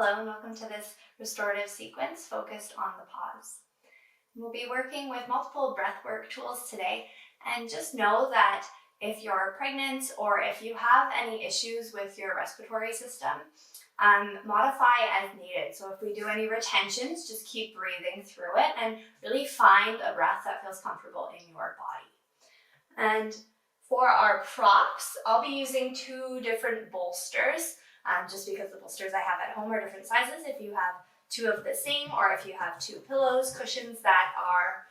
Hello and welcome to this restorative sequence focused on the pause. We'll be working with multiple breathwork tools today, and just know that if you're pregnant or if you have any issues with your respiratory system, modify as needed. So if we do any retentions, just keep breathing through it and really find a breath that feels comfortable in your body. And for our props, I'll be using two different bolsters. Just because the bolsters I have at home are different sizes. If you have two of the same, or if you have two pillows, cushions that are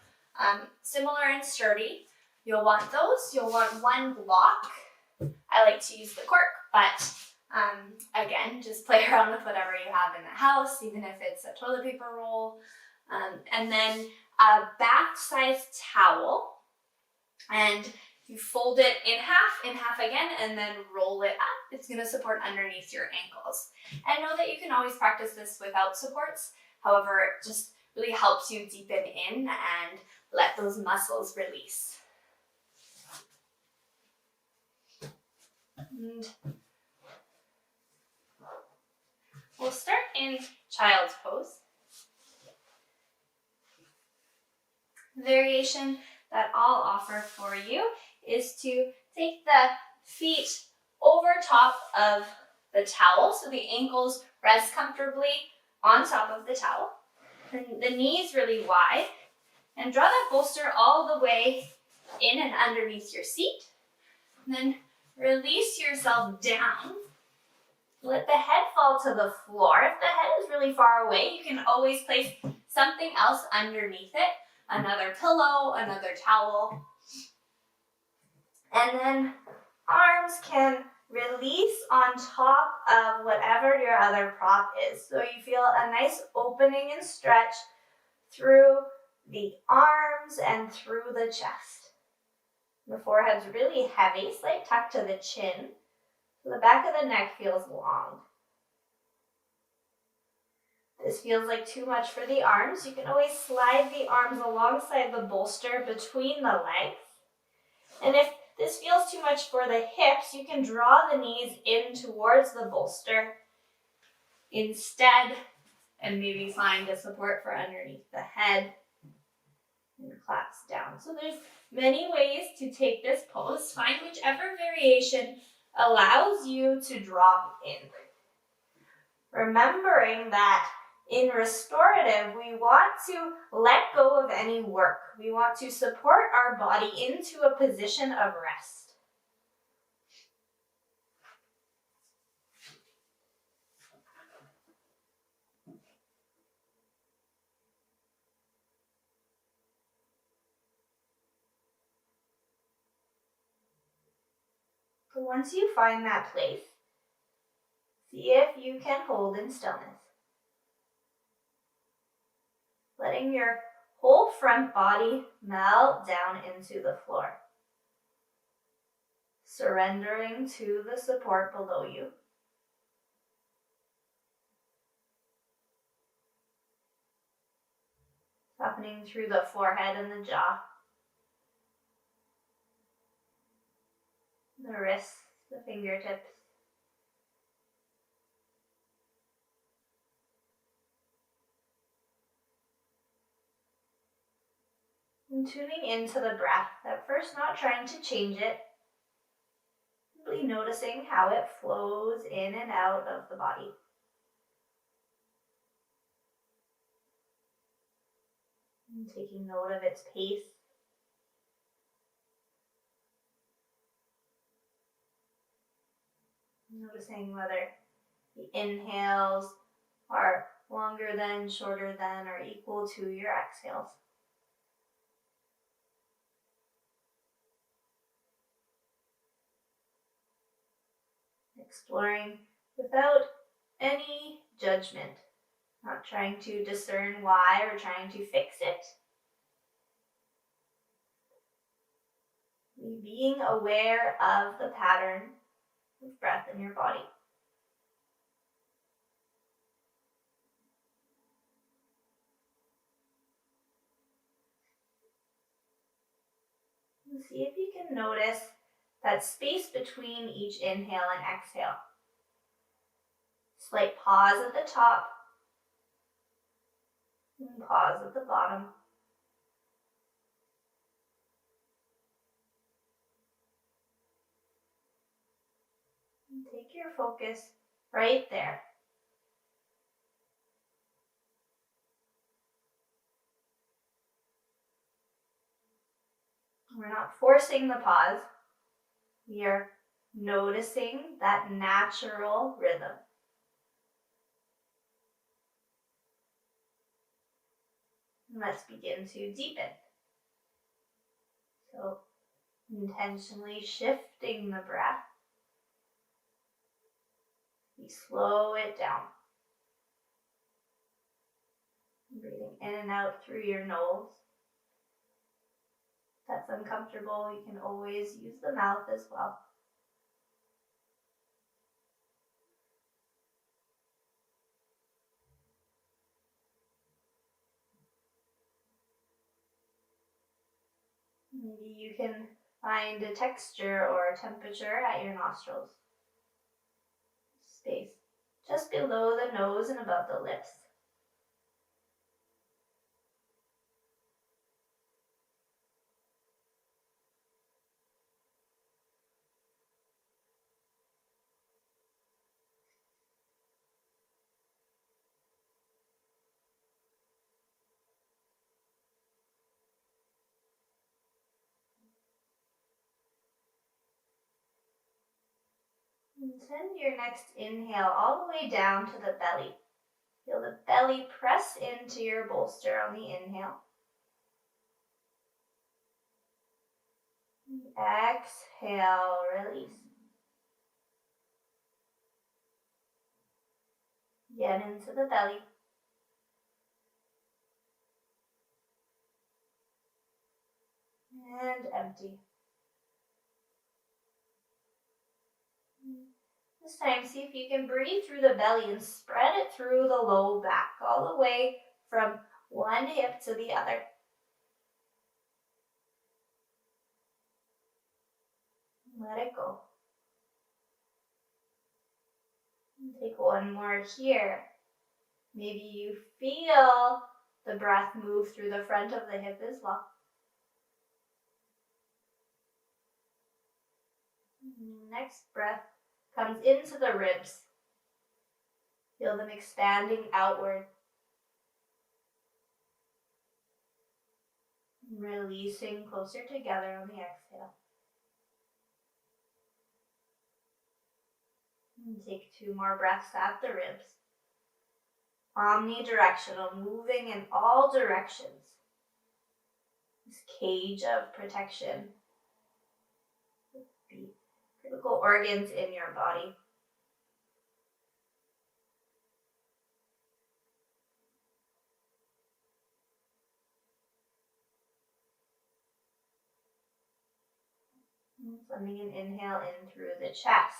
similar and sturdy, you'll want those. You'll want one block. I like to use the cork, but again, just play around with whatever you have in the house, even if it's a toilet paper roll. And then a bath-sized towel, and you fold it in half again, and then roll it up. It's going to support underneath your ankles. And know that you can always practice this without supports. However, it just really helps you deepen in and let those muscles release. And we'll start in child's pose. The variation that I'll offer for you is to take the feet over top of the towel, so the ankles rest comfortably on top of the towel, and the knees really wide, and draw that bolster all the way in and underneath your seat. And then release yourself down. Let the head fall to the floor. If the head is really far away, you can always place something else underneath it. Another pillow, another towel. And then arms can release on top of whatever your other prop is. So you feel a nice opening and stretch through the arms and through the chest. The forehead's really heavy, slight tuck to the chin. So the back of the neck feels long. This feels like too much for the arms. You can always slide the arms alongside the bolster between the legs. And if this feels too much for the hips, you can draw the knees in towards the bolster instead, and maybe find a support for underneath the head and collapse down. So there's many ways to take this pose. Find whichever variation allows you to drop in. Remembering that in restorative, we want to let go of any work. We want to support our body into a position of rest. So once you find that place, see if you can hold in stillness. Letting your whole front body melt down into the floor. Surrendering to the support below you. Softening through the forehead and the jaw. The wrists, the fingertips. And tuning into the breath, at first not trying to change it, simply noticing how it flows in and out of the body. And taking note of its pace. Noticing whether the inhales are longer than, shorter than, or equal to your exhales. Exploring without any judgment, not trying to discern why or trying to fix it. Being aware of the pattern of breath in your body. And see if you can notice that space between each inhale and exhale. Slight pause at the top and pause at the bottom. And take your focus right there. We're not forcing the pause. We are noticing that natural rhythm. Let's begin to deepen. So, intentionally shifting the breath. We slow it down. Breathing in and out through your nose. If that's uncomfortable, you can always use the mouth as well. Maybe you can find a texture or a temperature at your nostrils. Space just below the nose and above the lips. And send your next inhale all the way down to the belly. Feel the belly press into your bolster on the inhale. Exhale, release. Get into the belly. And empty. This time, see if you can breathe through the belly and spread it through the low back, all the way from one hip to the other. Let it go. Take one more here. Maybe you feel the breath move through the front of the hip as well. Next breath comes into the ribs. Feel them expanding outward. Releasing closer together on the exhale. And take two more breaths at the ribs. Omnidirectional, moving in all directions. This cage of protection. The critical organs in your body. Sending an inhale in through the chest.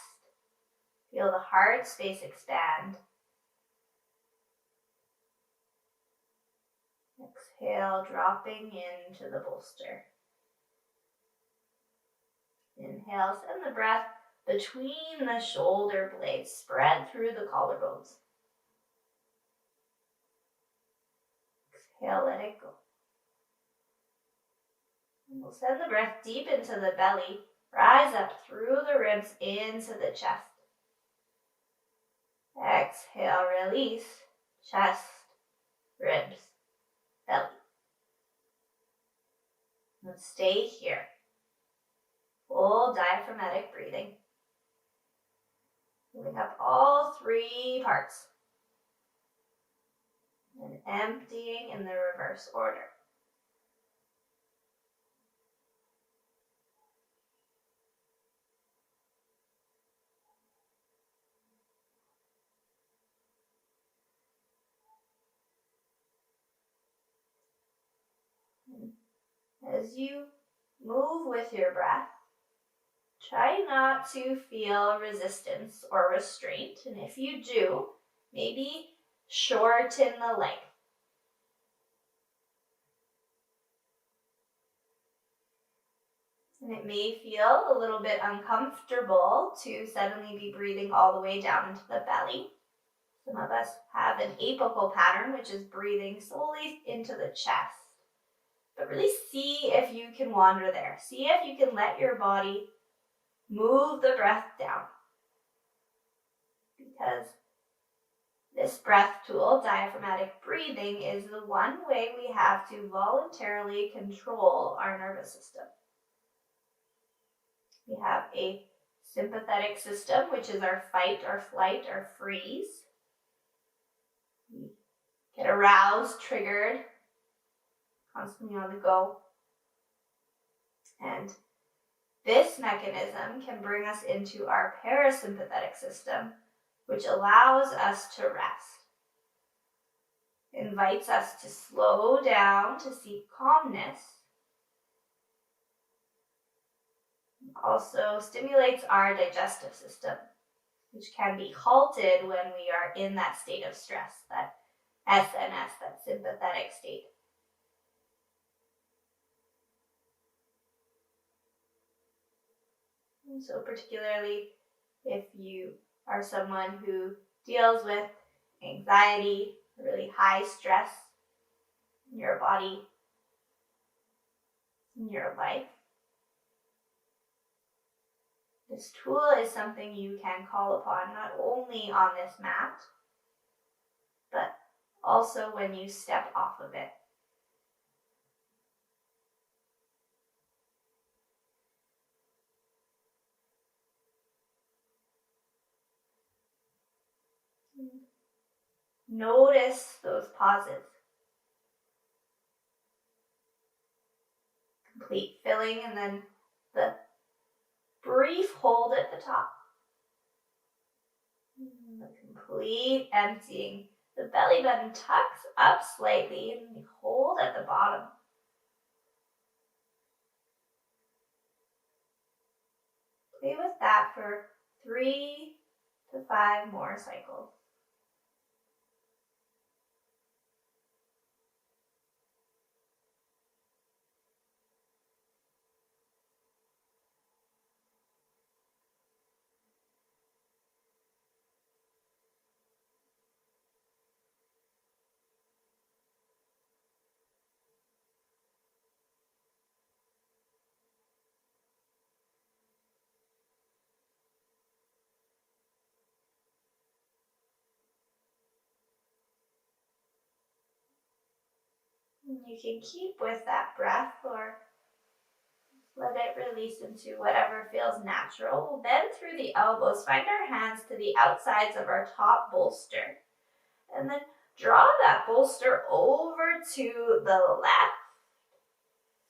Feel the heart space expand. Exhale, dropping into the bolster. Inhale, send the breath between the shoulder blades, spread through the collarbones. Exhale, let it go. And we'll send the breath deep into the belly, rise up through the ribs into the chest. Exhale, release, chest, ribs, belly. And stay here. Full diaphragmatic breathing. Filling up all three parts. And emptying in the reverse order. As you move with your breath, try not to feel resistance or restraint. And if you do, maybe shorten the length. And it may feel a little bit uncomfortable to suddenly be breathing all the way down into the belly. Some of us have an apical pattern, which is breathing slowly into the chest. But really see if you can wander there. See if you can let your body move the breath down. Because this breath tool, diaphragmatic breathing, is the one way we have to voluntarily control our nervous system. We have a sympathetic system, which is our fight or flight or freeze. We get aroused, triggered, constantly on the go. And this mechanism can bring us into our parasympathetic system, which allows us to rest. Invites us to slow down, to seek calmness. Also stimulates our digestive system, which can be halted when we are in that state of stress, that SNS, that sympathetic state. And so particularly if you are someone who deals with anxiety, really high stress in your body, in your life, this tool is something you can call upon not only on this mat, but also when you step off of it. Notice those pauses. Complete filling and then the brief hold at the top. The complete emptying. The belly button tucks up slightly and we hold at the bottom. Play with that for 3 to 5 more cycles. You can keep with that breath or let it release into whatever feels natural. We'll bend through the elbows, find our hands to the outsides of our top bolster, and then draw that bolster over to the left.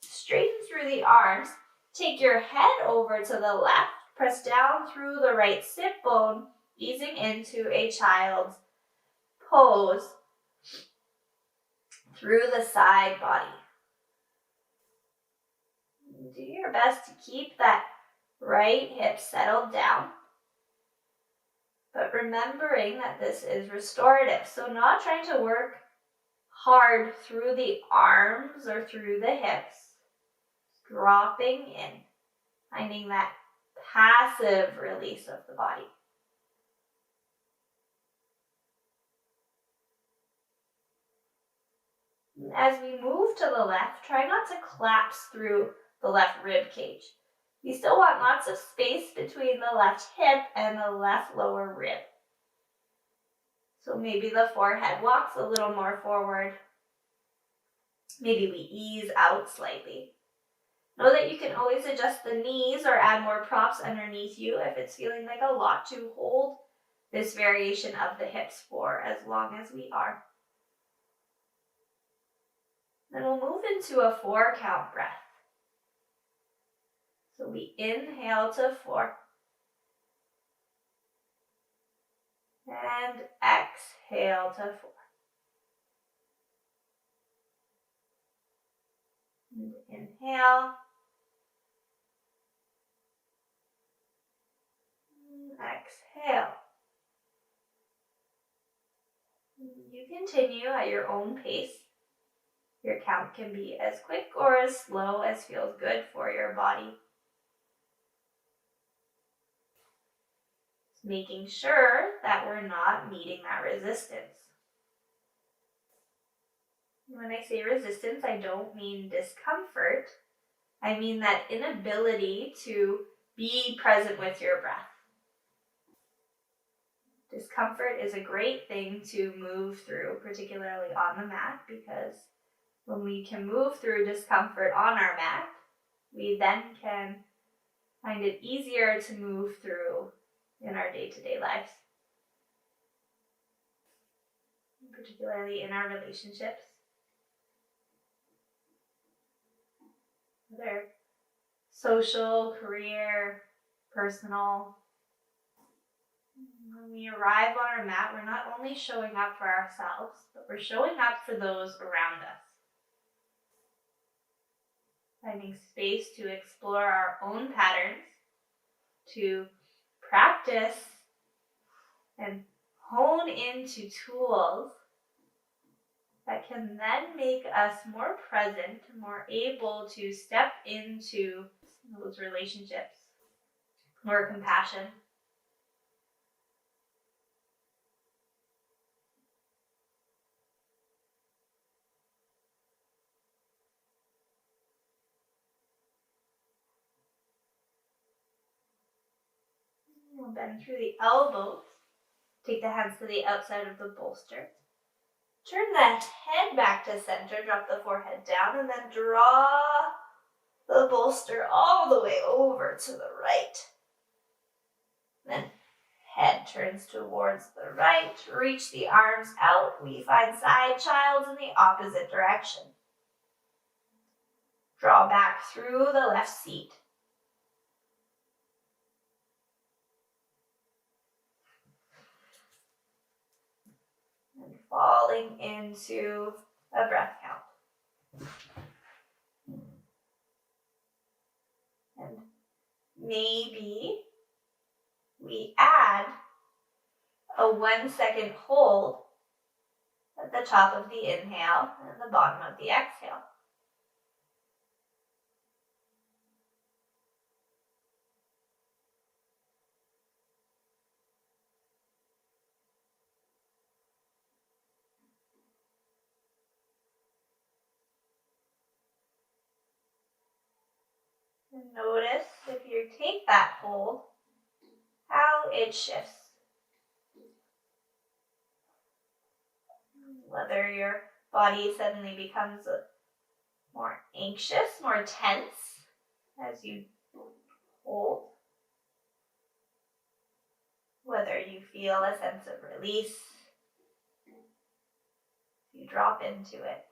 Straighten through the arms. Take your head over to the left. Press down through the right sit bone, easing into a child's pose through the side body. Do your best to keep that right hip settled down, but remembering that this is restorative, so not trying to work hard through the arms or through the hips, dropping in, finding that passive release of the body. As we move to the left, try not to collapse through the left rib cage. You still want lots of space between the left hip and the left lower rib. So maybe the forehead walks a little more forward. Maybe we ease out slightly. Know that you can always adjust the knees or add more props underneath you if it's feeling like a lot to hold this variation of the hips for as long as we are. Then we'll move into a 4-count breath. So we inhale to 4. And exhale to 4. And inhale. And exhale. You continue at your own pace. Your count can be as quick or as slow as feels good for your body. making sure that we're not meeting that resistance. When I say resistance, I don't mean discomfort. I mean that inability to be present with your breath. Discomfort is a great thing to move through, particularly on the mat, because when we can move through discomfort on our mat, we then can find it easier to move through in our day-to-day lives, particularly in our relationships, whether social, career, personal. When we arrive on our mat, we're not only showing up for ourselves, but we're showing up for those around us. Finding space to explore our own patterns, to practice and hone into tools that can then make us more present, more able to step into those relationships, more compassion. We'll bend through the elbows. Take the hands to the outside of the bolster. Turn the head back to center, drop the forehead down, and then draw the bolster all the way over to the right. Then head turns towards the right, reach the arms out. We find side childs in the opposite direction. Draw back through the left seat. And falling into a breath count. And maybe we add a 1 second hold at the top of the inhale and the bottom of the exhale. And notice if you take that hold, how it shifts. Whether your body suddenly becomes more anxious, more tense as you hold. Whether you feel a sense of release, you drop into it.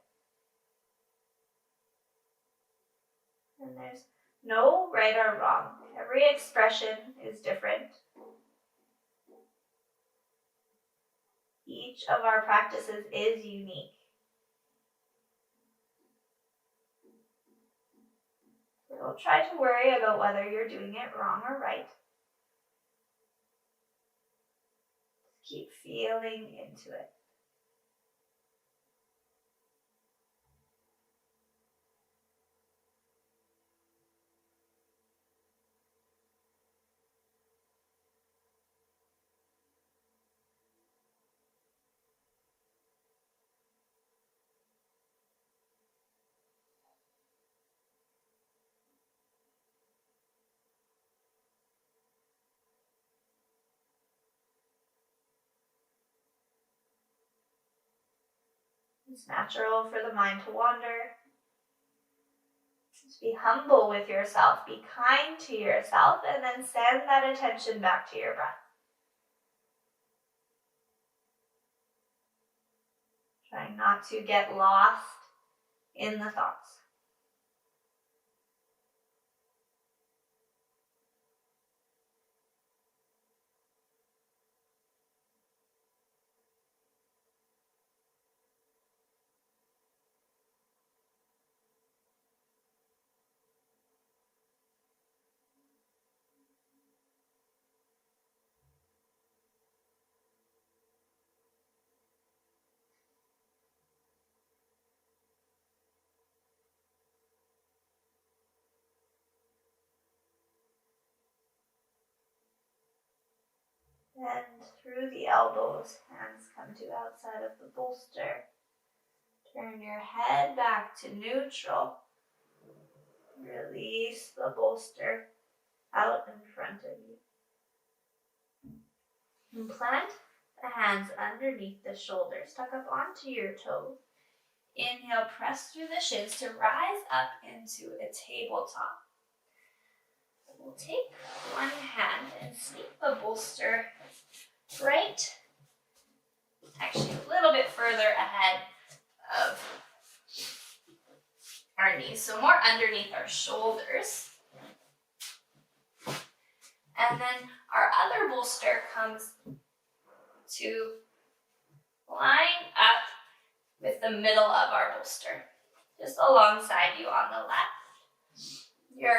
And there's no right or wrong. Every expression is different. Each of our practices is unique. So don't try to worry about whether you're doing it wrong or right. Just keep feeling into it. It's natural for the mind to wander. Just be humble with yourself, be kind to yourself, and then send that attention back to your breath. Trying not to get lost in the thoughts. And through the elbows, hands come to outside of the bolster. Turn your head back to neutral. Release the bolster out in front of you. And plant the hands underneath the shoulders. Tuck up onto your toes. Inhale, press through the shins to rise up into a tabletop. We'll take one hand and sneak the bolster right, actually a little bit further ahead of our knees, so more underneath our shoulders. And then our other bolster comes to line up with the middle of our bolster, just alongside you on the left. Your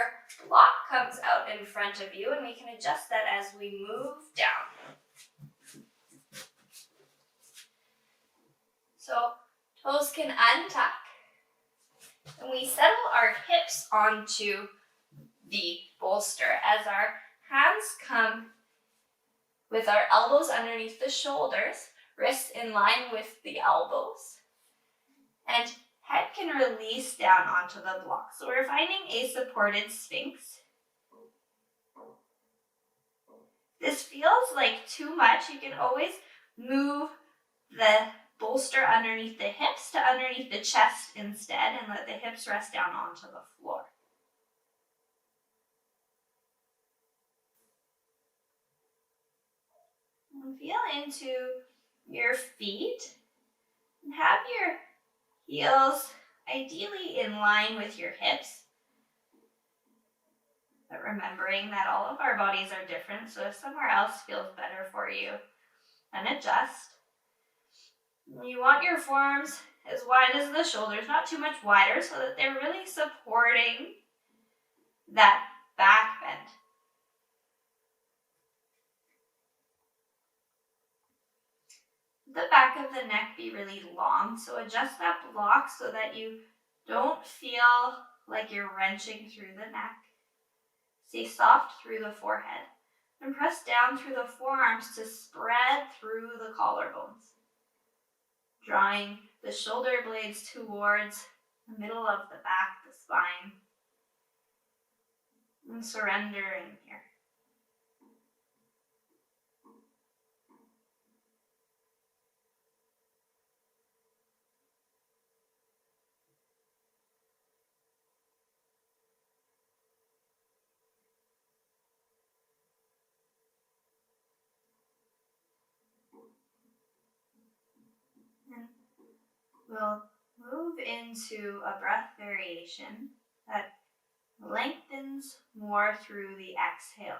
block comes out in front of you, and we can adjust that as we move down. So toes can untuck, and we settle our hips onto the bolster as our hands come with our elbows underneath the shoulders, wrists in line with the elbows, and head can release down onto the block. So we're finding a supported sphinx. This feels like too much. You can always move the bolster underneath the hips to underneath the chest instead, and let the hips rest down onto the floor. And feel into your feet and have your heels ideally in line with your hips. But remembering that all of our bodies are different, so if somewhere else feels better for you, then adjust. You want your forearms as wide as the shoulders, not too much wider, so that they're really supporting that back bend. The back of the neck be really long, so adjust that block so that you don't feel like you're wrenching through the neck. Stay soft through the forehead, and press down through the forearms to spread through the collarbones, drawing the shoulder blades towards the middle of the back, the spine, and surrendering here. And we'll move into a breath variation that lengthens more through the exhale.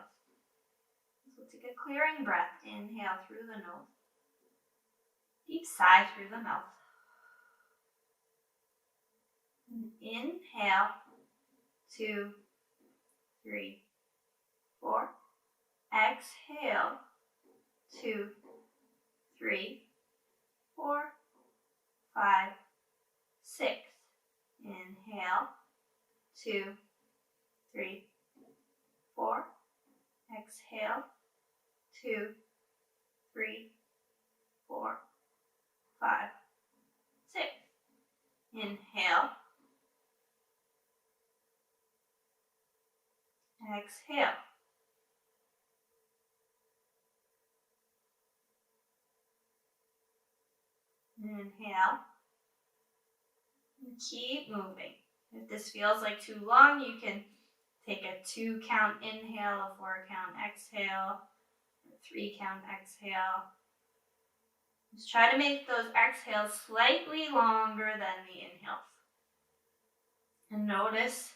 So take a clearing breath. Inhale through the nose. Deep sigh through the mouth. And inhale, 2, 3, 4. Exhale, 2, 3, 4, 5, 6. Inhale, 2, 3, 4. Exhale, 2, 3, 4, 5, 6. Inhale. Exhale. Inhale. And keep moving. If this feels like too long, you can take a 2 count inhale, a 4 count exhale, a 3 count exhale. Just try to make those exhales slightly longer than the inhales. And notice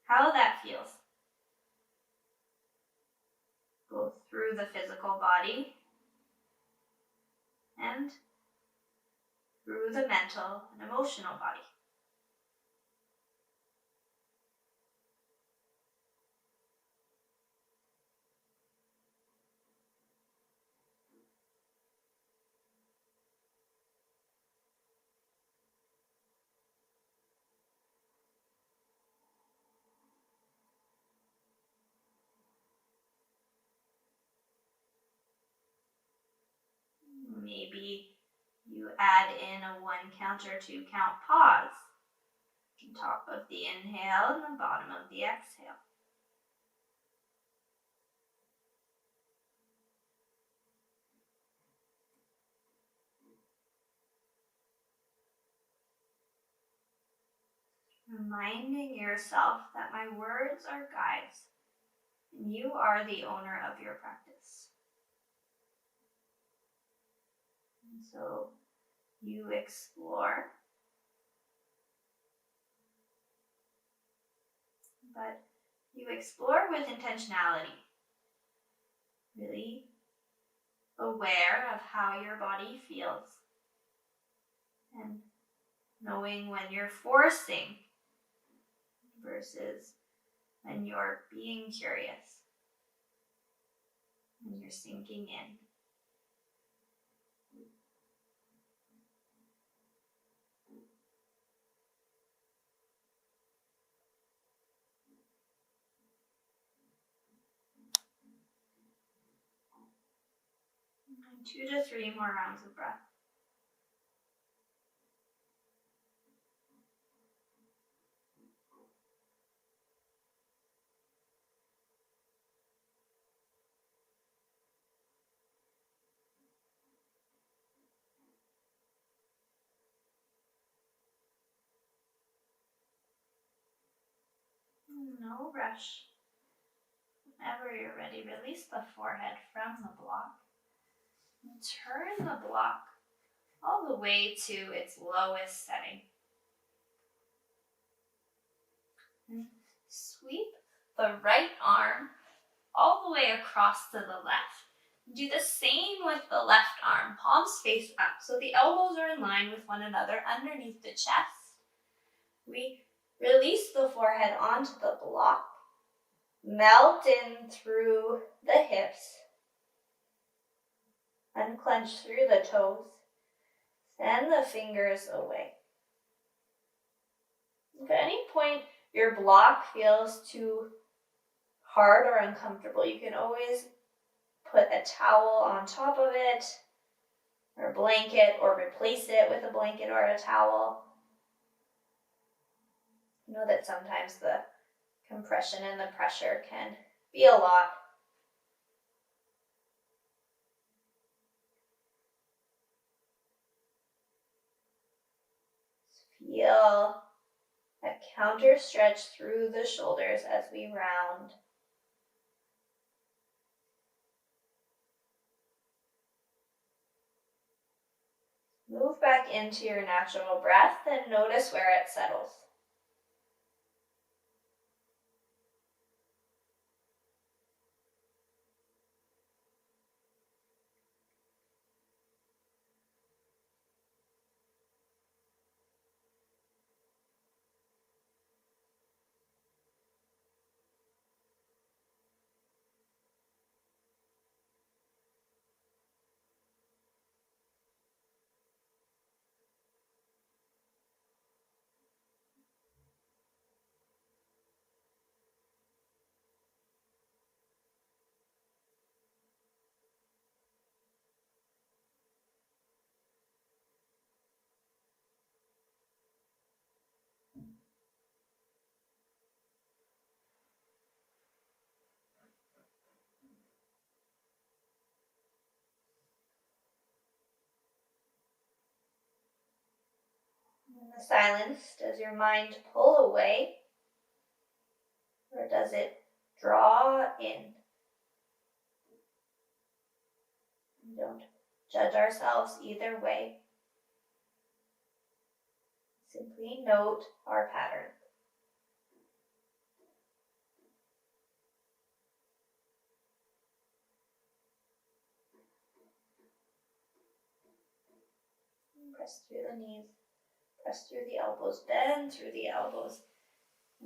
how that feels. Both through the physical body and through the mental and emotional body. maybe you add in a 1 count or 2 count pause on top of the inhale and the bottom of the exhale. Reminding yourself that my words are guides and you are the owner of your practice. And so you explore, but you explore with intentionality, really aware of how your body feels and knowing when you're forcing versus when you're being curious, when you're sinking in. And 2 to 3 more rounds of breath. No rush. Whenever you're ready, release the forehead from the block and turn the block all the way to its lowest setting. And sweep the right arm all the way across to the left. Do the same with the left arm, palms face up, so the elbows are in line with one another underneath the chest. We release the forehead onto the block, melt in through the hips, unclench through the toes, send the fingers away. If at any point your block feels too hard or uncomfortable, you can always put a towel on top of it, or a blanket, or replace it with a blanket or a towel. You know that sometimes the compression and the pressure can be a lot. Feel a counter stretch through the shoulders as we round. Move back into your natural breath and notice where it settles. In the silence, does your mind pull away, or does it draw in? Don't judge ourselves either way. Simply note our pattern. Press through the knees, press through the elbows, bend through the elbows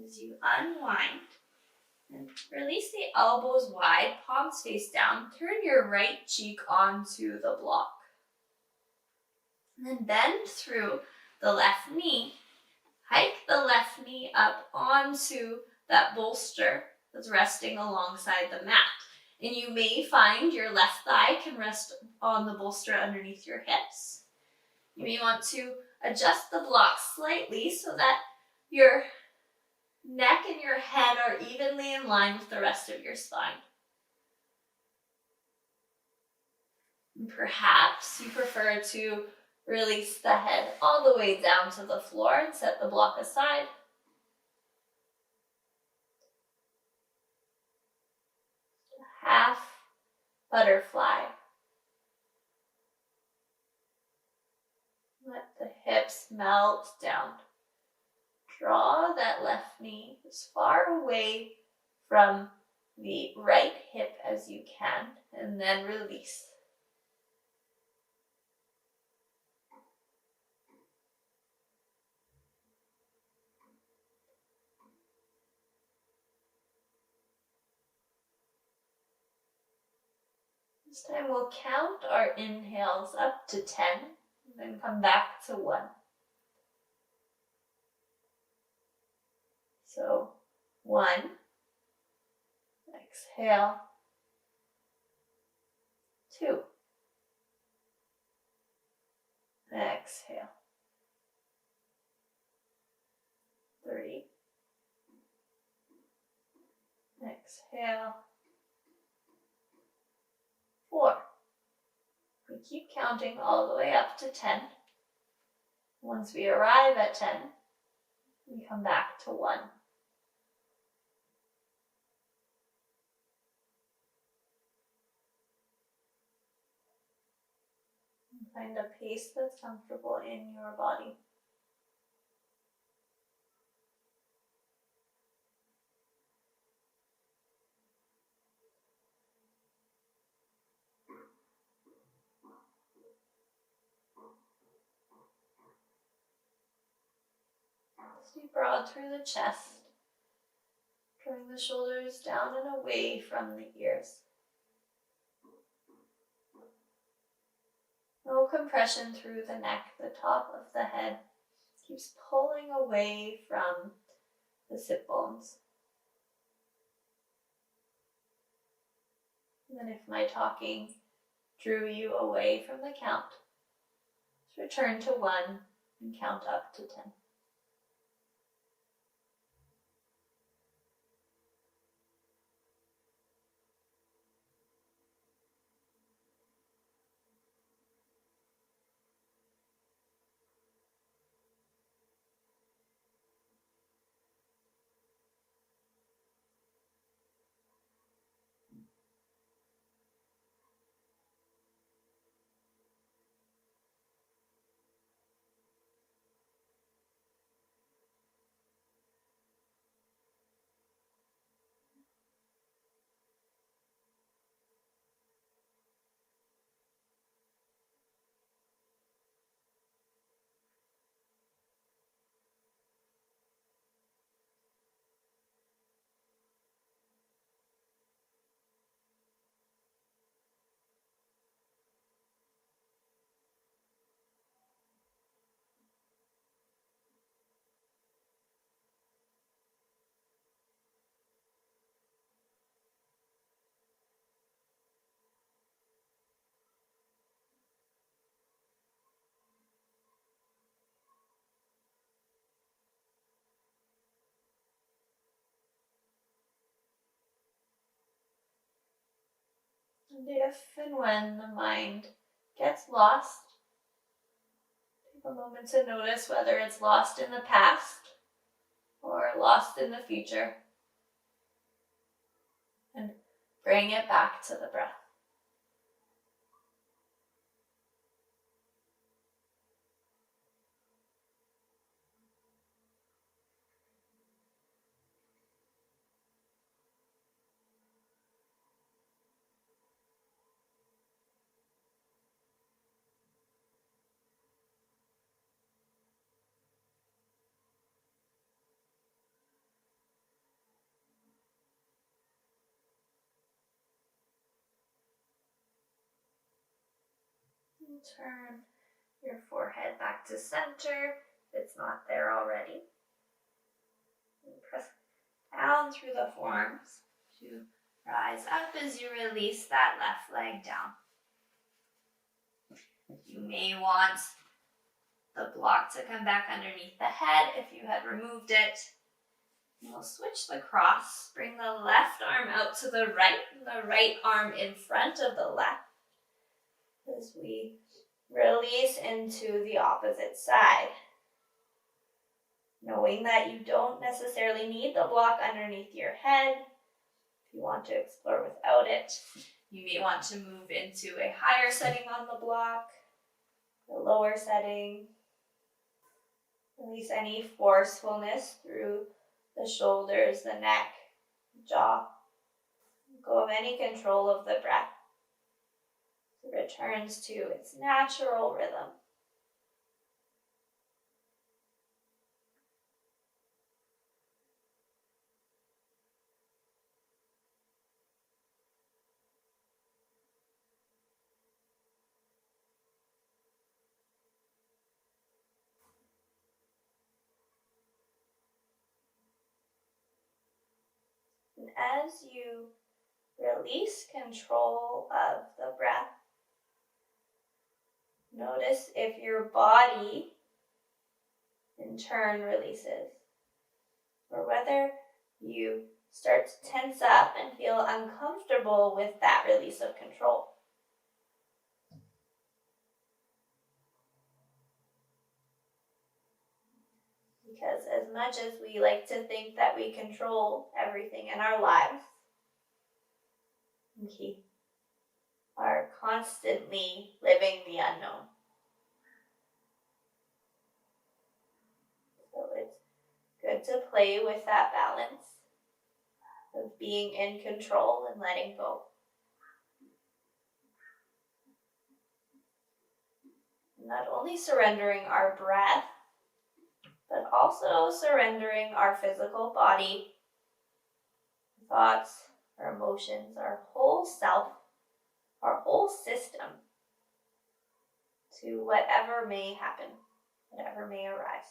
as you unwind. And release the elbows wide, palms face down. Turn your right cheek onto the block. And then bend through the left knee. Hike the left knee up onto that bolster that's resting alongside the mat. And you may find your left thigh can rest on the bolster underneath your hips. You may want to adjust the block slightly so that your neck and your head are evenly in line with the rest of your spine. And perhaps you prefer to release the head all the way down to the floor and set the block aside. Half butterfly. Let the hips melt down. Draw that left knee as far away from the right hip as you can, and then release. This time we'll count our inhales up to 10, and then come back to 1. So 1, exhale, 2, exhale, 3, exhale, 4. We keep counting all the way up to 10. Once we arrive at 10, we come back to 1. Find a pace that's comfortable in your body. Stay broad through the chest, drawing the shoulders down and away from the ears. No compression through the neck, the top of the head keeps pulling away from the sit bones. And then if my talking drew you away from the count, just return to 1 and count up to 10. And if and when the mind gets lost, take a moment to notice whether it's lost in the past or lost in the future, and bring it back to the breath. And turn your forehead back to center if it's not there already. And press down through the forearms to Rise up as you release that left leg down. You may want the block to come back underneath the head if you had removed it. We'll switch the cross. Bring the left arm out to the right arm in front of the left as we release into the opposite side. Knowing that you don't necessarily need the block underneath your head. If you want to explore without it, you may want to move into a higher setting on the block, a lower setting. Release any forcefulness through the shoulders, the neck, jaw. Go of any control of the breath. It returns to its natural rhythm. And as you release control of the breath, notice if your body in turn releases, or whether you start to tense up and feel uncomfortable with that release of control. Because as much as we like to think that we control everything in our lives, we are constantly living the unknown. So it's good to play with that balance of being in control and letting go. Not only surrendering our breath, but also surrendering our physical body, thoughts, our emotions, our whole self, our whole system to whatever may happen, whatever may arise.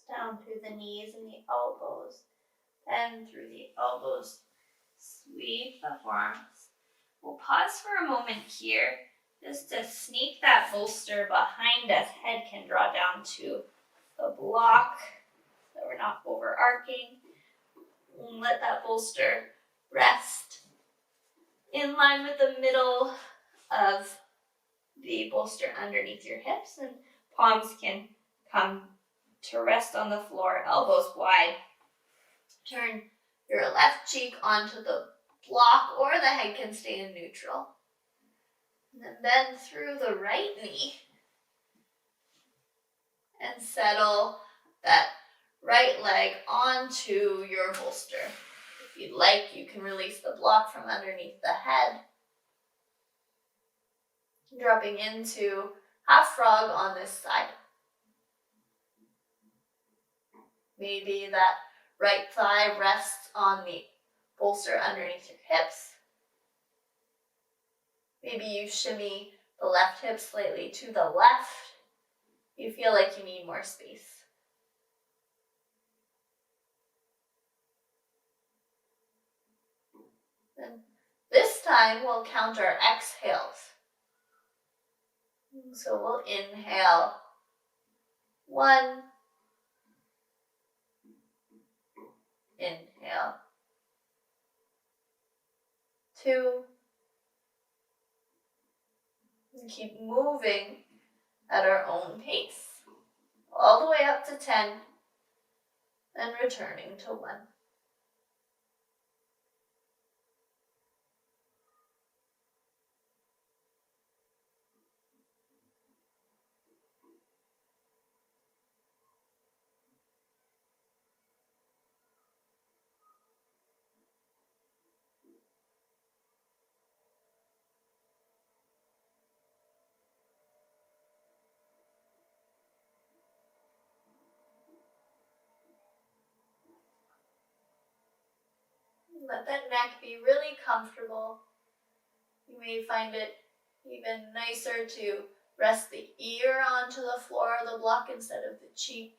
Down through the knees and the elbows, and through the elbows, sweep the forearms. We'll pause for a moment here just to sneak that bolster behind us. Head can draw down to the block so we're not overarching. Let that bolster rest in line with the middle of the bolster underneath your hips, and palms can come to rest on the floor, elbows wide. Turn your left cheek onto the block, or the head can stay in neutral. And then bend through the right knee and settle that right leg onto your bolster. If you'd like, you can release the block from underneath the head. Dropping into half frog on this side. Maybe that right thigh rests on the bolster underneath your hips. Maybe you shimmy the left hip slightly to the left. You feel like you need more space. And this time we'll count our exhales. So we'll inhale 1, inhale 2, and keep moving at our own pace, all the way up to 10, and returning to 1. that neck be really comfortable. You may find it even nicer to rest the ear onto the floor of the block instead of the cheek.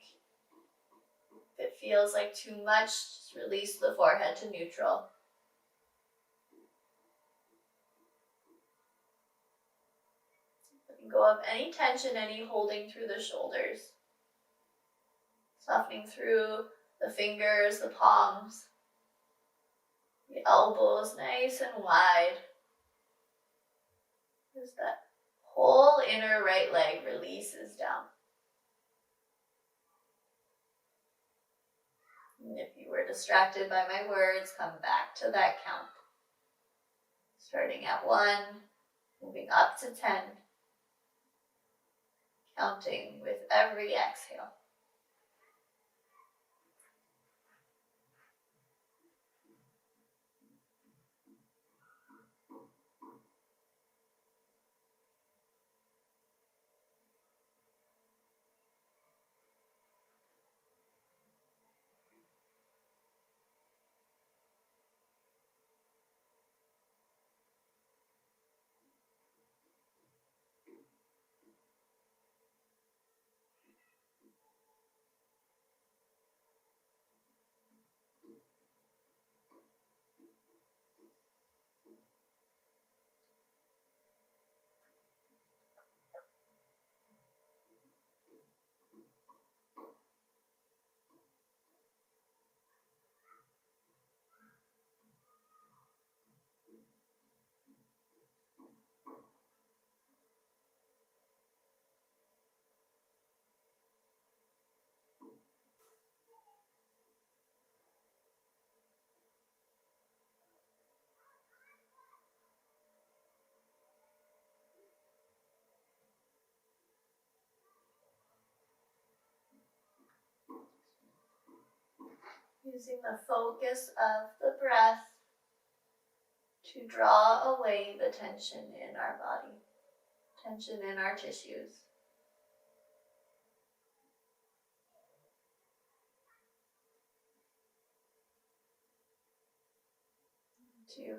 If it feels like too much, just release the forehead to neutral. Letting go of any tension, any holding through the shoulders. Softening through the fingers, the palms, the elbows nice and wide. As that whole inner right leg releases down. And if you were distracted by my words, come back to that count. Starting at 1, moving up to 10. Counting with every exhale. Using the focus of the breath to draw away the tension in our body, tension in our tissues. To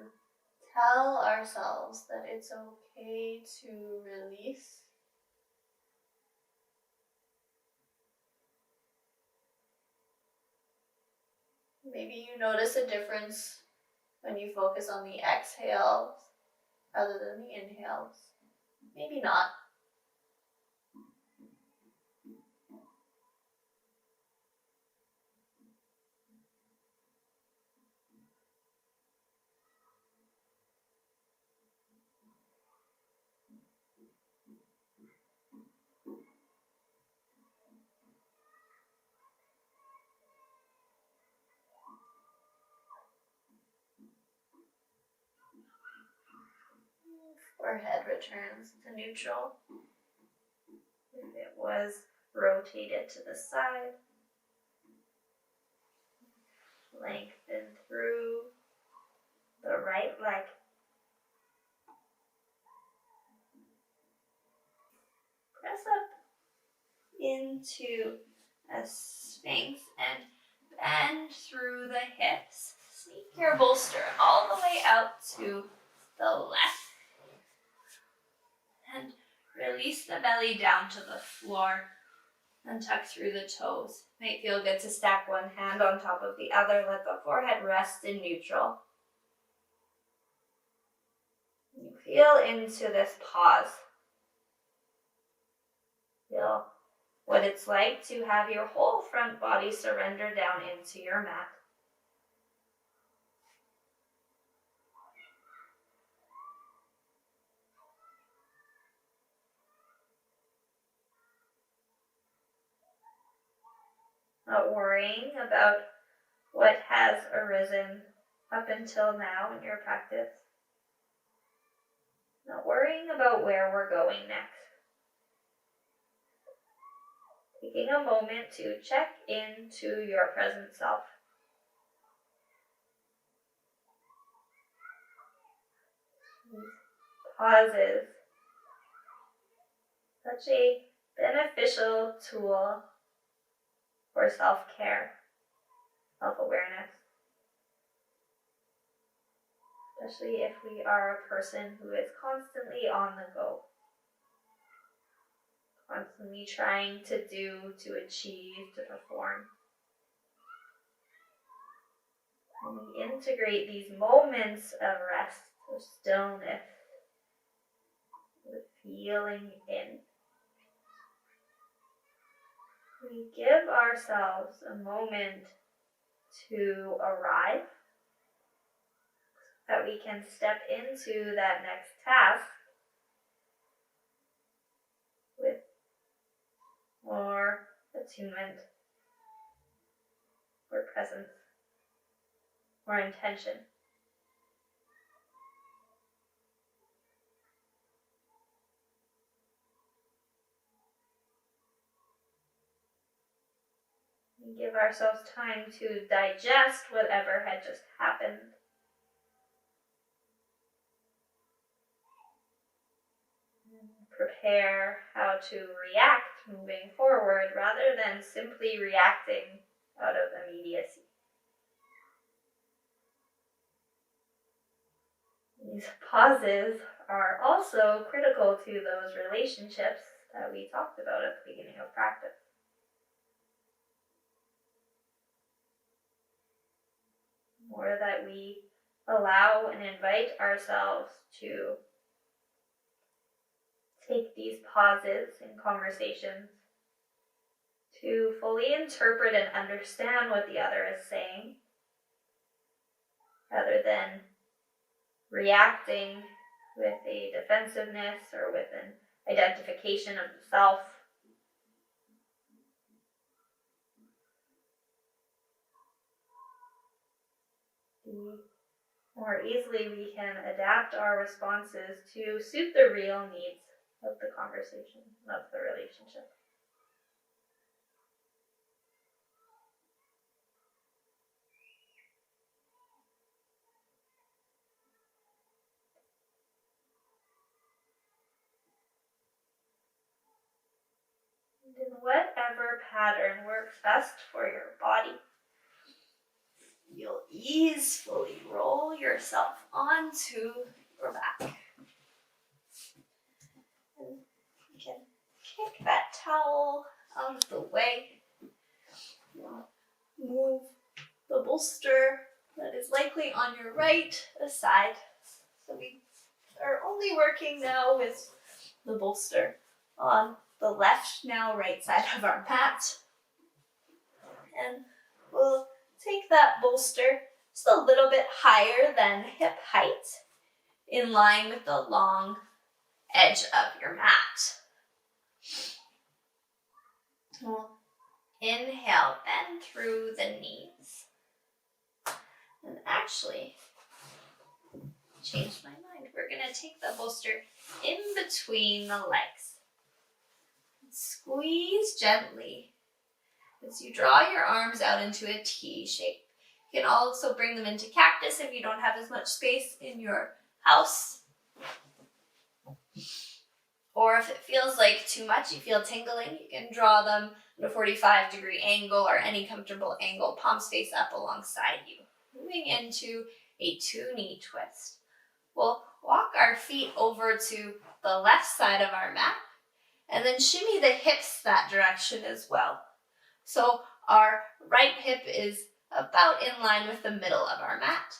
tell ourselves that it's okay to release. Maybe you notice a difference when you focus on the exhales rather than the inhales. Maybe not. Forehead returns to neutral. If it was rotated to the side, lengthen through the right leg. Press up into a sphinx and bend through the hips. Sneak your bolster all the way out to the left. And release the belly down to the floor and tuck through the toes. Might feel good to stack one hand on top of the other. Let the forehead rest in neutral. You feel into this pause. Feel what it's like to have your whole front body surrender down into your mat. Not worrying about what has arisen up until now in your practice. Not worrying about where we're going next. Taking a moment to check into your present self. Pauses. Such a beneficial tool for self-care, self-awareness. especially if we are a person who is constantly on the go, constantly trying to do, to achieve, to perform. When we integrate these moments of rest, of stillness, with feeling in, we give ourselves a moment to arrive, that we can step into that next task with more attunement, more presence, more intention. We give ourselves time to digest whatever had just happened. Prepare how to react moving forward rather than simply reacting out of immediacy. These pauses are also critical to those relationships that we talked about at the beginning of practice. Or that we allow and invite ourselves to take these pauses in conversations to fully interpret and understand what the other is saying, rather than reacting with a defensiveness or with an identification of the self. The more easily we can adapt our responses to suit the real needs of the conversation, of the relationship. And in whatever pattern works best for your body, you'll easily roll yourself onto your back. And you can kick that towel out of the way. Move the bolster that is likely on your right aside. So we are only working now with the bolster on the left, now right side of our mat. And we'll take that bolster just a little bit higher than hip height, in line with the long edge of your mat. We'll inhale, bend through the knees. And actually, change my mind. We're going to take the bolster in between the legs. Squeeze gently as you draw your arms out into a T shape. You can also bring them into cactus if you don't have as much space in your house. Or if it feels like too much, you feel tingling, you can draw them at a 45-degree angle or any comfortable angle, palms face up alongside you. Moving into a two-knee twist. We'll walk our feet over to the left side of our mat and then shimmy the hips that direction as well. So our right hip is about in line with the middle of our mat.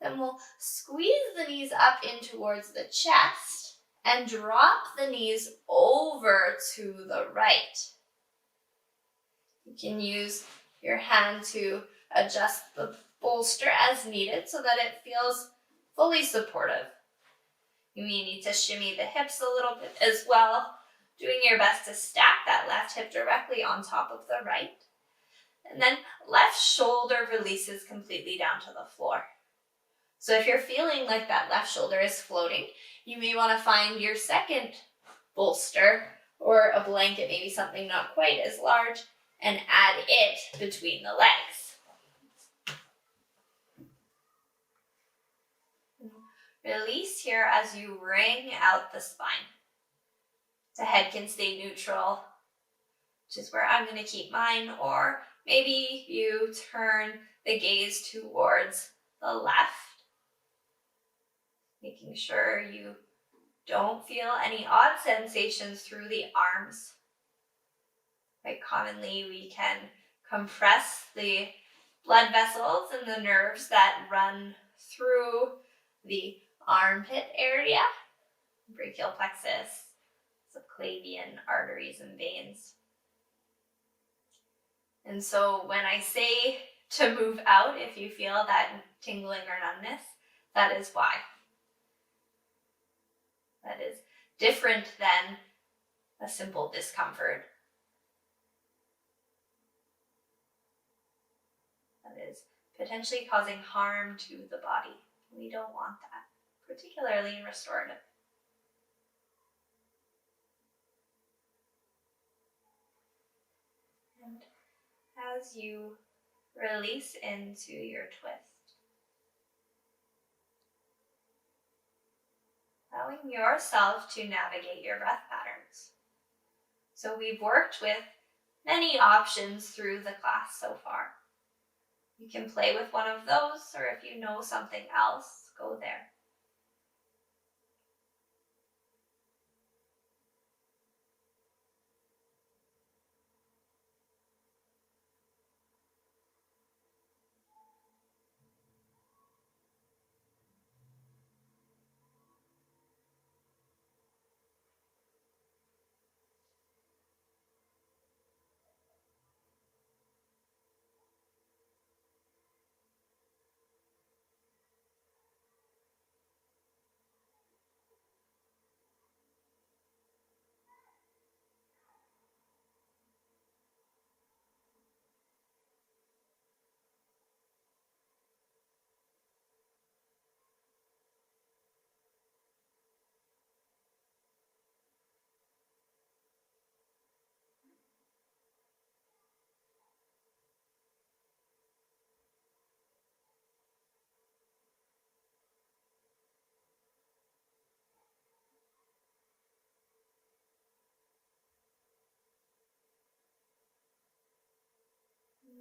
Then we'll squeeze the knees up in towards the chest and drop the knees over to the right. You can use your hand to adjust the bolster as needed so that it feels fully supportive. You may need to shimmy the hips a little bit as well, doing your best to stack that left hip directly on top of the right. And then left shoulder releases completely down to the floor. So if you're feeling like that left shoulder is floating, you may want to find your second bolster or a blanket, maybe something not quite as large, and add it between the legs. Release here as you wring out the spine. The head can stay neutral, which is where I'm going to keep mine, or maybe you turn the gaze towards the left Making sure you don't feel any odd sensations through the arms. Quite commonly, we can compress the blood vessels and the nerves that run through the armpit area, brachial plexus, subclavian arteries and veins. And so when I say to move out, if you feel that tingling or numbness, that is why. That is different than a simple discomfort. That is potentially causing harm to the body. We don't want that, particularly in restorative. And as you release into your twist, allowing yourself to navigate your breath patterns. So we've worked with many options through the class so far. You can play with one of those, or if you know something else, go there.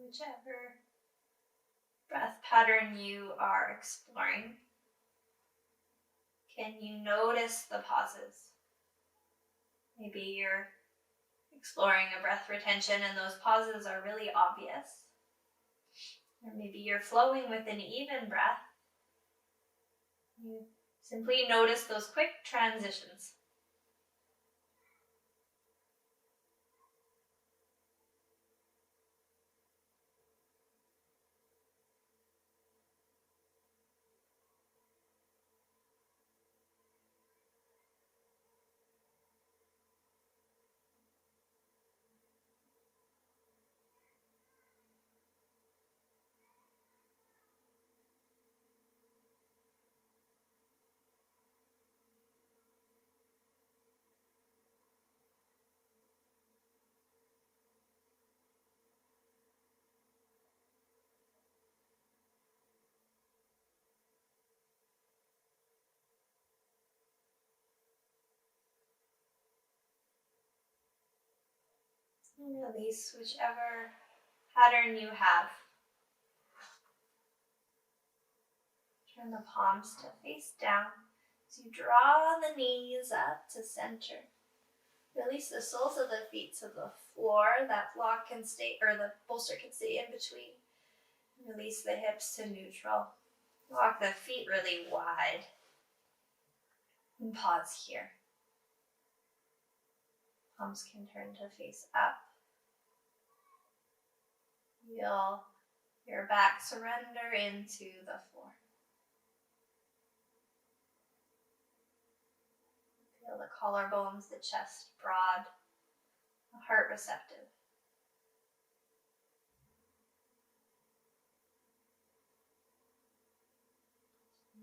Whichever breath pattern you are exploring, can you notice the pauses? Maybe you're exploring a breath retention and those pauses are really obvious. Or maybe you're flowing with an even breath. You simply notice those quick transitions. And release whichever pattern you have. Turn the palms to face down as you draw the knees up to center. Release the soles of the feet to the floor. That block can stay, or the bolster can stay in between. Release the hips to neutral. Walk the feet really wide. And pause here. Palms can turn to face up. Feel your back surrender into the floor. Feel the collarbones, the chest broad, the heart receptive.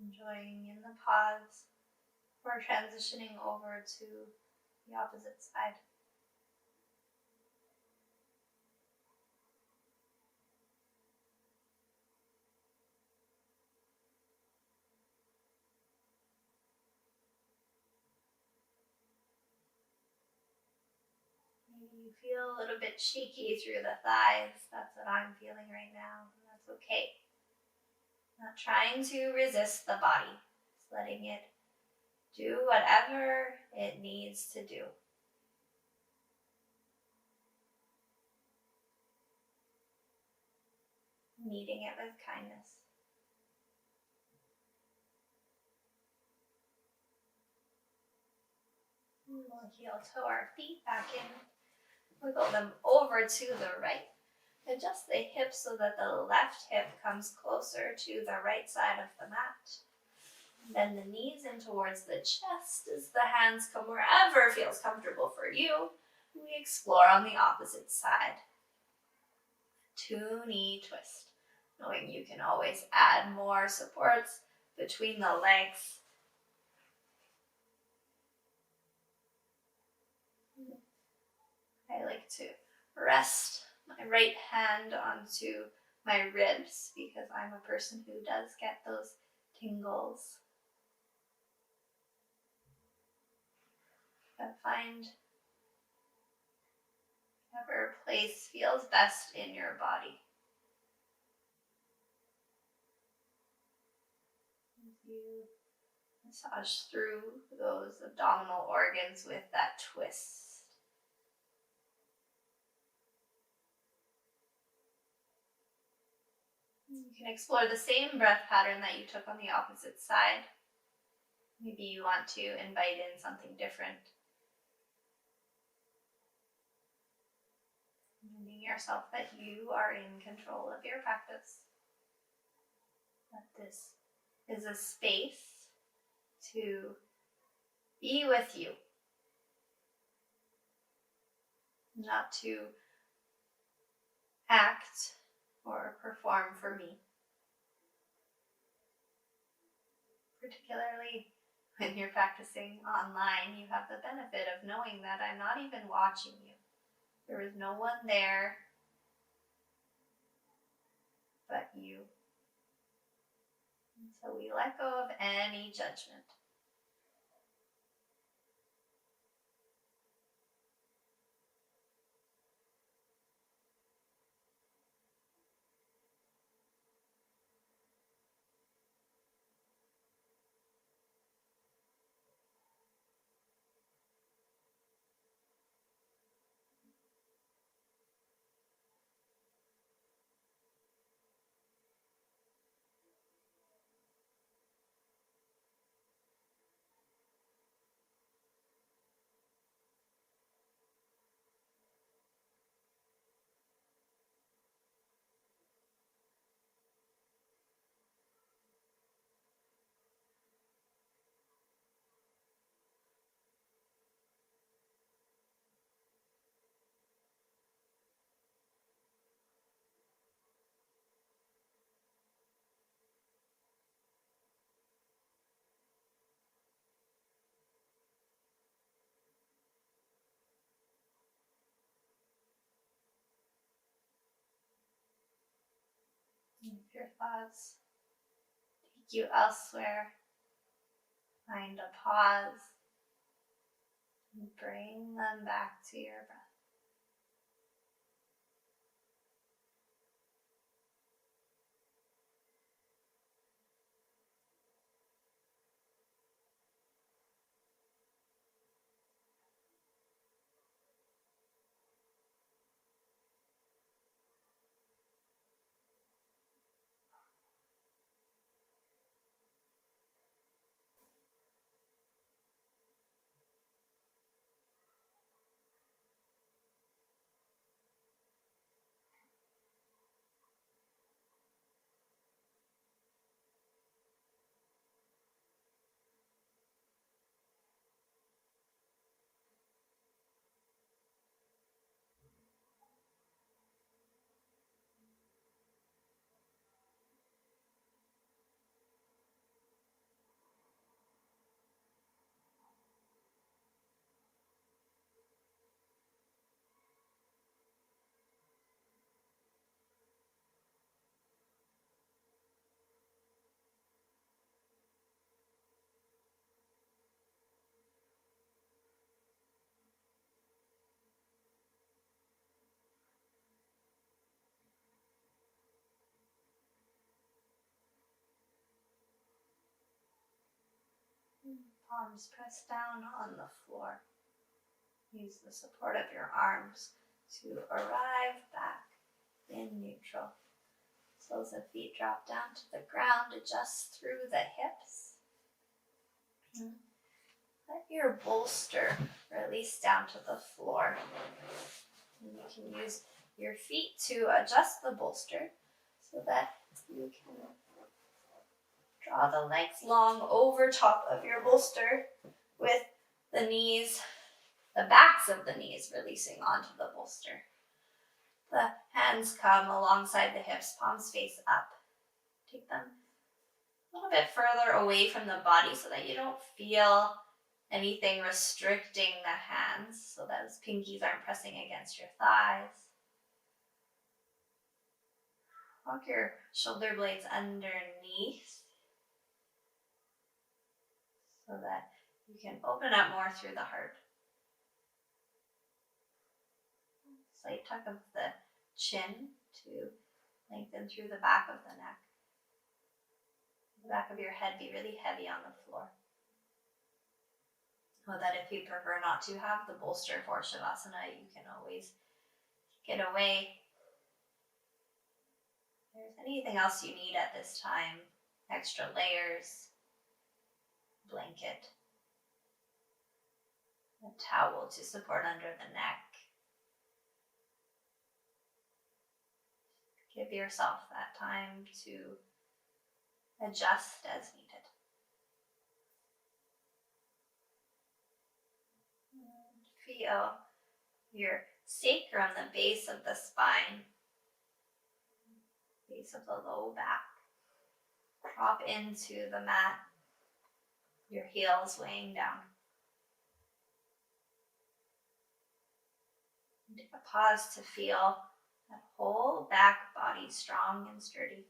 Enjoying in the pause or transitioning over to the opposite side. Maybe you feel a little bit cheeky through the thighs. That's what I'm feeling right now. And that's okay. Not trying to resist the body. letting it do whatever it needs to do. Meeting it with kindness. We'll heel toe our feet back in. Wiggle them over to the right. Adjust the hips so that the left hip comes closer to the right side of the mat. Bend the knees in towards the chest as the hands come wherever feels comfortable for you. We explore on the opposite side. 2-knee twist, knowing you can always add more supports between the legs. I like to rest my right hand onto my ribs because I'm a person who does get those tingles. But find whatever place feels best in your body. As you massage through those abdominal organs with that twist. You can explore the same breath pattern that you took on the opposite side. Maybe you want to invite in something different. Reminding yourself that you are in control of your practice. That this is a space to be with you. Not to act or perform for me. Particularly when you're practicing online, you have the benefit of knowing that I'm not even watching you. There is no one there but you. And so we let go of any judgment. And if your thoughts take you elsewhere, find a pause and bring them back to your breath. Palms press down on the floor. Use the support of your arms to arrive back in neutral. So as the feet drop down to the ground, adjust through the hips. Let your bolster release down to the floor. And you can use your feet to adjust the bolster so that you can draw the legs long over top of your bolster with the knees, the backs of the knees releasing onto the bolster. The hands come alongside the hips, palms face up. Take them a little bit further away from the body so that you don't feel anything restricting the hands, so that those pinkies aren't pressing against your thighs. Walk your shoulder blades underneath so that you can open up more through the heart. Slight tuck of the chin to lengthen through the back of the neck. The back of your head be really heavy on the floor. Know that if you prefer not to have the bolster for Shavasana, you can always get away. If there's anything else you need at this time, extra layers, blanket, a towel to support under the neck. Give yourself that time to adjust as needed. Feel your sacrum, the base of the spine, base of the low back. Drop into the mat, your heels weighing down. Take a pause to feel that whole back body strong and sturdy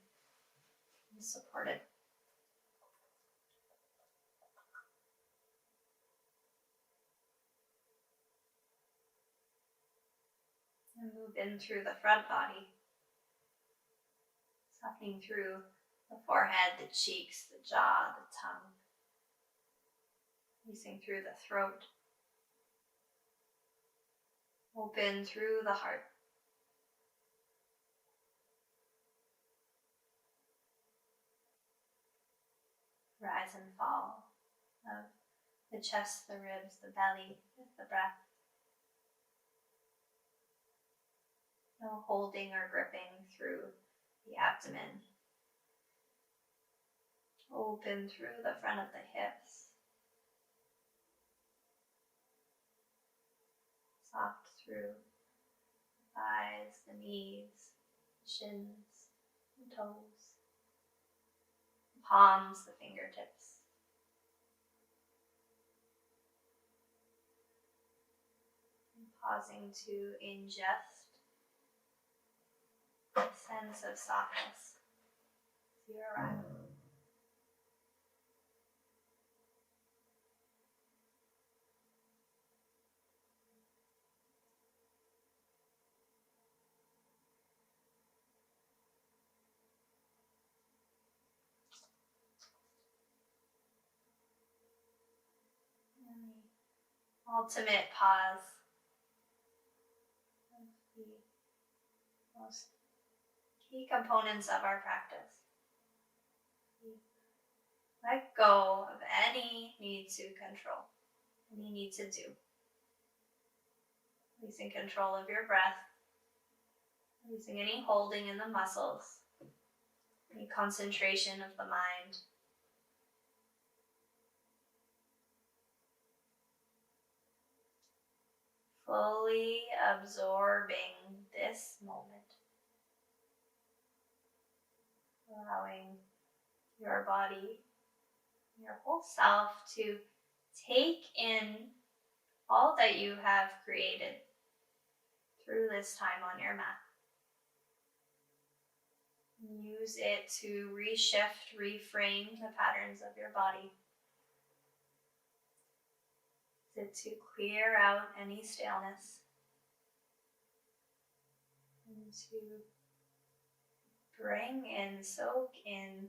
and supported. And move in through the front body, softening through the forehead, the cheeks, the jaw, the tongue, releasing through the throat. Open through the heart. Rise and fall of the chest, the ribs, the belly with the breath. No holding or gripping through the abdomen. Open through the front of the hips. Soft through the thighs, the knees, shins, and toes. The palms, the fingertips. And pausing to ingest a sense of softness as you arrive. And the ultimate pause of the most key components of our practice. Let go of any need to control, any need to do. Releasing control of your breath, releasing any holding in the muscles, any concentration of the mind. Fully absorbing this moment. Allowing your body, your whole self to take in all that you have created through this time on your mat. Use it to reshift, reframe the patterns of your body. Use it to clear out any staleness and to bring in, soak in,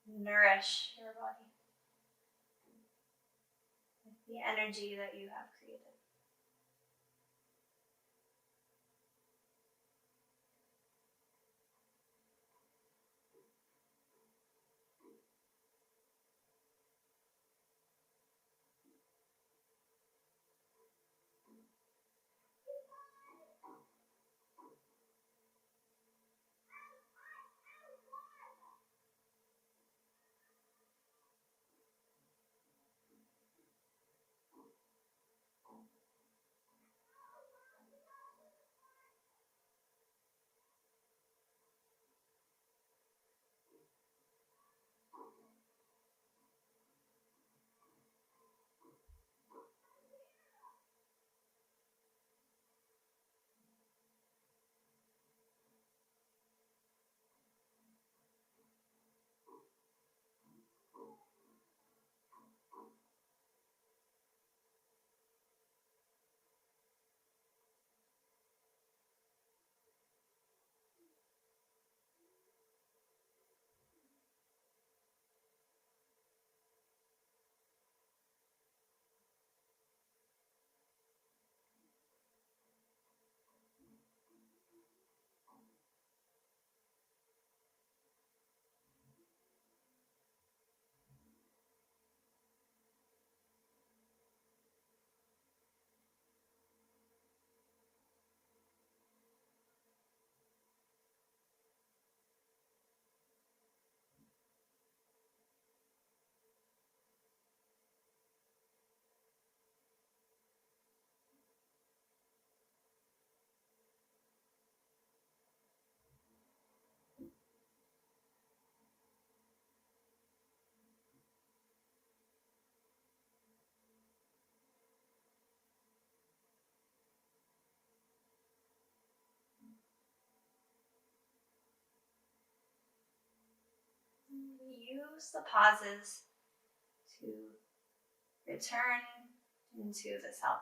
nourish your body. the energy that you have created. Use the pauses to return into the self.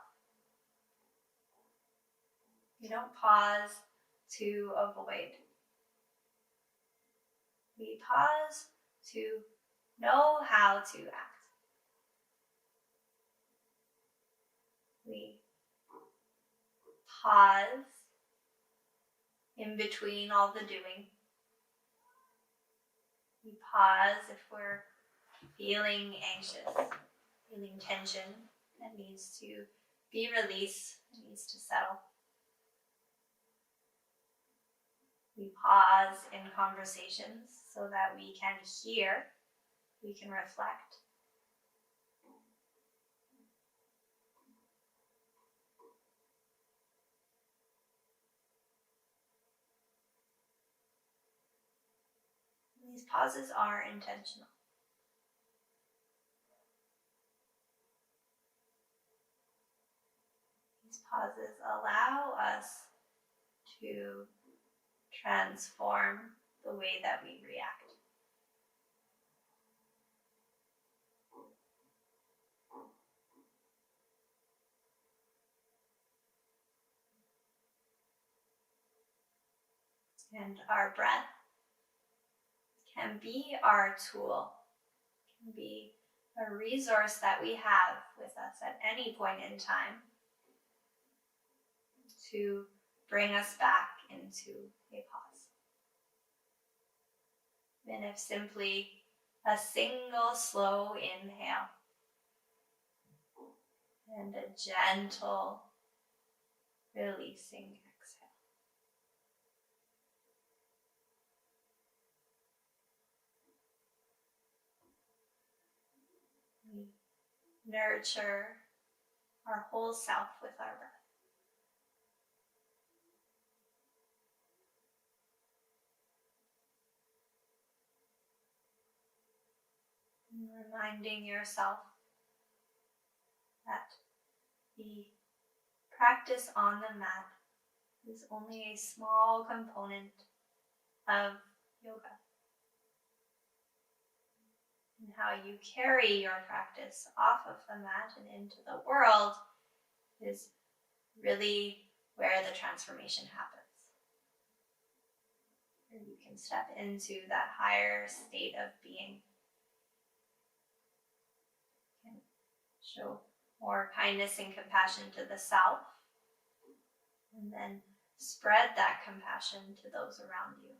We don't pause to avoid. We pause to know how to act. We pause in between all the doing. We pause if we're feeling anxious, feeling tension that needs to be released, that needs to settle. We pause in conversations so that we can hear, we can reflect. These pauses are intentional. These pauses allow us to transform the way that we react. And our breath can be our tool, can be a resource that we have with us at any point in time to bring us back into a pause. Even if simply a single slow inhale and a gentle releasing exhale. We nurture our whole self with our breath. And reminding yourself that the practice on the mat is only a small component of yoga. And how you carry your practice off of the mat and into the world is really where the transformation happens. Where you can step into that higher state of being. You can show More kindness and compassion to the self. And then spread that compassion to those around you.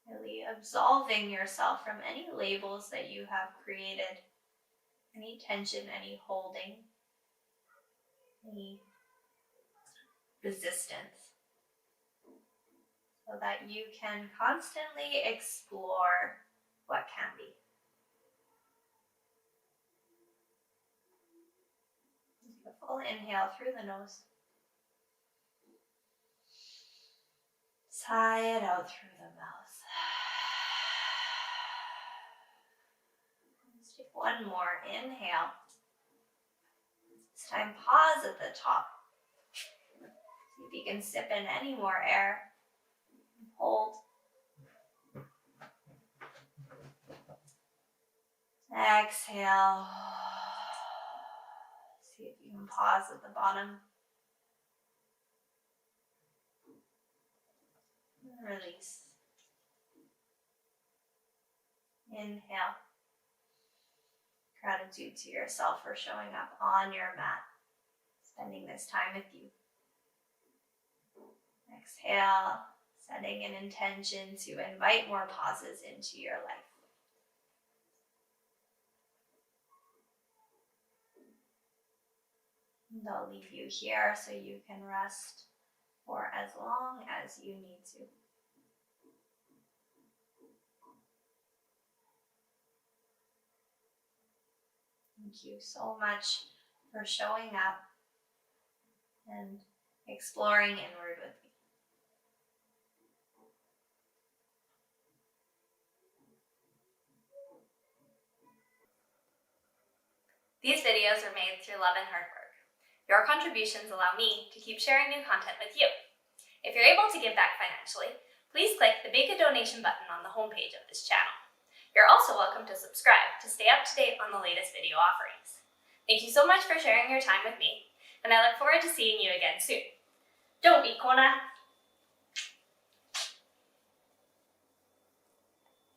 Really absolving yourself from any labels that you have created, any tension, any holding, any resistance, so that you can constantly explore what can be. A full inhale through the nose. Sigh it out through the mouth. Let's take one more inhale. This time pause at the top. See if you can sip in any more air. Hold. Exhale. See if you can pause at the bottom. And release. Inhale. Gratitude to yourself for showing up on your mat, spending this time with you. Exhale, setting an intention to invite more pauses into your life. And I'll leave you here so you can rest for as long as you need to. Thank you so much for showing up and exploring inward with me. These videos are made through love and hard work. Your contributions allow me to keep sharing new content with you. If you're able to give back financially, please click the Make a Donation button on the homepage of this channel. You're also welcome to subscribe to stay up to date on the latest video offerings. Thank you so much for sharing your time with me, and I look forward to seeing you again soon. Don't be Kona!